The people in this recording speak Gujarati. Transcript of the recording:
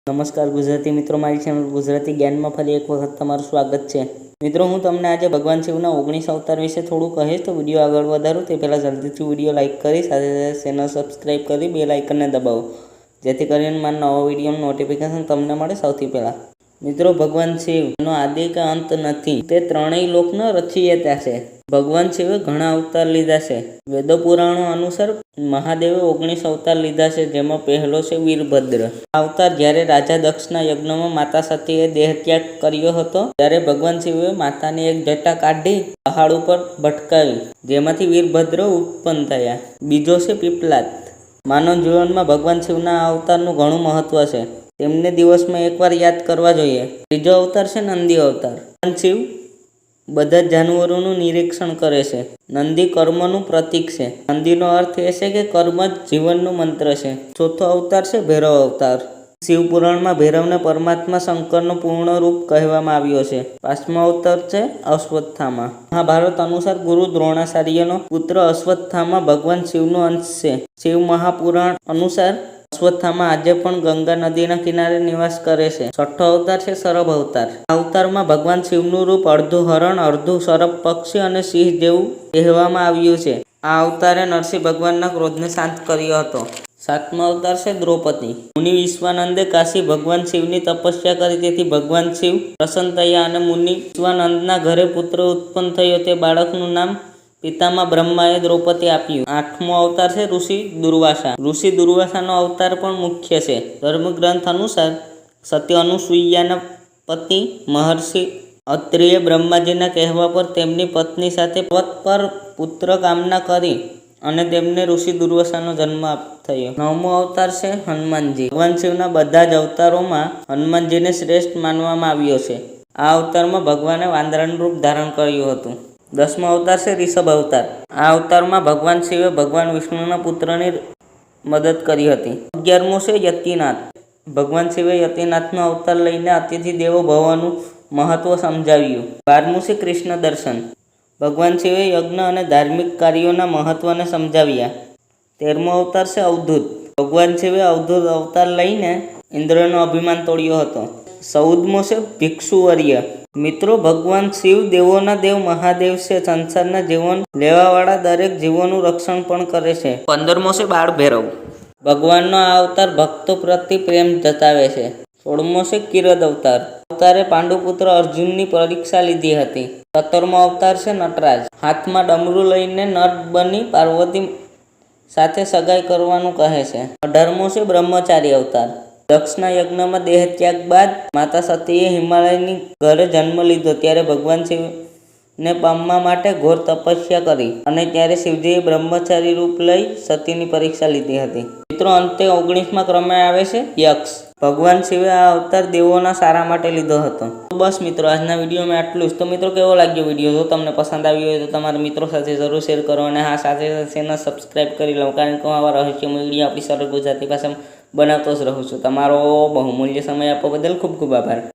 નમસ્કાર ગુજરાતી મિત્રો, મારી ચેનલ ગુજરાતી જ્ઞાનમાં ફરી એક વખત તમારું સ્વાગત છે। મિત્રો, હું તમને આજે ભગવાન શિવના 19 અવતાર વિશે થોડું કહીશ, તો વિડીયો આગળ વધારું તે પહેલાં જલ્દીથી વિડીયો લાઇક કરી સાથે ચેનલ સબસ્ક્રાઈબ કરી બેલ આઇકનને દબાવો, જેથી કરીને મારા નવા વિડીયોનું નોટિફિકેશન તમને મળે સૌથી પહેલાં। મિત્રો, ભગવાન શિવનો આદિ કે અંત નથી, તે ત્રણેય લોકનો રચયિતા છે। ભગવાન શિવે ઘણા અવતાર લીધા છે। વેદો પુરાણો અનુસાર મહાદેવે 19 અવતાર લીધા છે, જેમાં પહેલો છે વીરભદ્ર। આ અવતાર જ્યારે રાજા દક્ષના યજ્ઞમાં માતા સતીએ દેહત્યાગ કર્યો હતો, ત્યારે ભગવાન શિવે માતાની એક જટા કાઢી પહાડ ઉપર ભટકાવી, જેમાંથી વીરભદ્ર ઉત્પન્ન થયા। બીજો છે પીપલાદ। માનવ જીવનમાં ભગવાન શિવના આ અવતારનું ઘણું મહત્વ છે, તેમને દિવસમાં એકવાર યાદ કરવા જોઈએ। ત્રીજો અવતાર છે નંદી અવતાર। ભગવાન શિવ બધા જ જાનવરોનું નિરીક્ષણ કરે છે। નંદી કર્મનું પ્રતીક છે। નંદીનો અર્થ એ છે કે કર્મ જ જીવનનું મંત્ર છે। ચોથો અવતાર છે ભૈરવ અવતાર। શિવ પુરાણમાં ભૈરવને પરમાત્મા શંકરનો પૂર્ણ રૂપ કહેવામાં આવ્યો છે। પાંચમો અવતાર છે અશ્વત્થામા। મહાભારત અનુસાર ગુરુ દ્રોણાચાર્યનો પુત્ર અશ્વત્થામા ભગવાન શિવનો અંશ છે। શિવ મહાપુરાણ અનુસાર અશ્વત્થામા આજે પણ ગંગા નદીના કિનારે નિવાસ કરે છે। છઠ્ઠો અવતાર છે સરભ અવતાર। આ અવતારમાં ભગવાન શિવનું રૂપ અડધું હરણ, અડધું સરભ પક્ષી અને સિંહ જેવું કહેવામાં આવ્યું છે। આ અવતારે નરસિંહ ભગવાનના ક્રોધને શાંત કર્યો હતો। સાતમો અવતાર છે દ્રૌપદી। મુનિ વિશ્વાનંદે કાશી ભગવાન શિવની તપસ્યા કરી, તેથી ભગવાન શિવ પ્રસન્ન થયા અને મુનિ વિશ્વાનંદના ઘરે પુત્ર ઉત્પન્ન થયો। તે બાળકનું નામ પિતામહ બ્રહ્માએ દ્રૌપદી આપ્યું। આઠમો અવતાર છે ઋષિ દુર્વાસા। ઋષિ દુર્વાસાનો અવતાર પણ મુખ્ય છે। ધર્મગ્રંથ અનુસાર સતી અનુસૂયાના પતિ મહર્ષિ અત્રિએ બ્રહ્માજીના કહેવા પર તેમની પત્ની સાથે પર્વત પર પુત્ર કામના કરી અને તેમને ઋષિ દુર્વાસાનો જન્મ થયો। નવમો અવતાર છે હનુમાનજી। ભગવાન શિવના બધા જ અવતારોમાં હનુમાનજીને શ્રેષ્ઠ માનવામાં આવ્યો છે। આ અવતારમાં ભગવાને વાંદરાનું રૂપ ધારણ કર્યું હતું। દસમો અવતાર છે રિષભ અવતાર। આ અવતારમાં ભગવાન શિવે ભગવાન વિષ્ણુના પુત્રની મદદ કરી હતી। 11મો છે યતિનાથ। ભગવાન શિવે યતિનાથનો અવતાર લઈને અતિથિ દેવો ભવનું મહત્વ સમજાવ્યું। 12મું છે કૃષ્ણ દર્શન। ભગવાન શિવે યજ્ઞ અને ધાર્મિક કાર્યોના મહત્વને સમજાવ્યા। 13મો અવતાર છે અવધૂત। ભગવાન શિવે અવધૂત અવતાર લઈને ઇન્દ્રનો અભિમાન તોડ્યો હતો। 14મો છે ભિક્ષુવર્ય। મિત્રો, ભગવાન શિવ દેવોના દેવ મહાદેવ છે। સંસારના જીવન લેવાવાળા દરેક જીવોનું રક્ષણ પણ કરે છે। 15મો છે બાળ ભૈરવ। ભગવાનનો આ અવતાર ભક્તો પ્રત્યે પ્રેમ જતાવે છે। 16મો છે કિરદ અવતાર। અવતારે પાંડુપુત્ર અર્જુનની પરીક્ષા લીધી હતી। 17મો અવતાર છે નટરાજ। હાથમાં ડમરું લઈને નટ બની પાર્વતી સાથે સગાઈ કરવાનું કહે છે। 18મો છે બ્રહ્મચારી અવતાર। દક્ષના યજ્ઞમાં દેહ ત્યાગ બાદ માતા સતીએ હિમાલયની ઘરે જન્મ લીધો, ત્યારે ભગવાન શિવને પામવા માટે ઘોર તપસ્યા કરી અને ત્યારે શિવજીએ બ્રહ્મચારી રૂપ લઈ સતીની પરીક્ષા લીધી હતી। મિત્રો, અંતે 19મા ક્રમે આવે છે યક્ષ। ભગવાન શિવે આ અવતાર દેવોના સારા માટે લીધો હતો। તો બસ મિત્રો, આજના વિડીયોમાં આટલું જ। તો મિત્રો, કેવો લાગ્યો વિડીયો? જો તમને પસંદ આવ્યો હોય તો તમારા મિત્રો સાથે જરૂર શેર કરો અને હા, સાથે ચેનલ સબસ્ક્રાઈબ કરી લો, કારણ કે હું આવા રહસ્યમય વિડીયો આપણી સરળ ગુજરાતી ભાષામાં બનાવતો જ રહું છું। તમારો બહુમૂલ્ય સમય આપવા બદલ ખૂબ ખૂબ આભાર।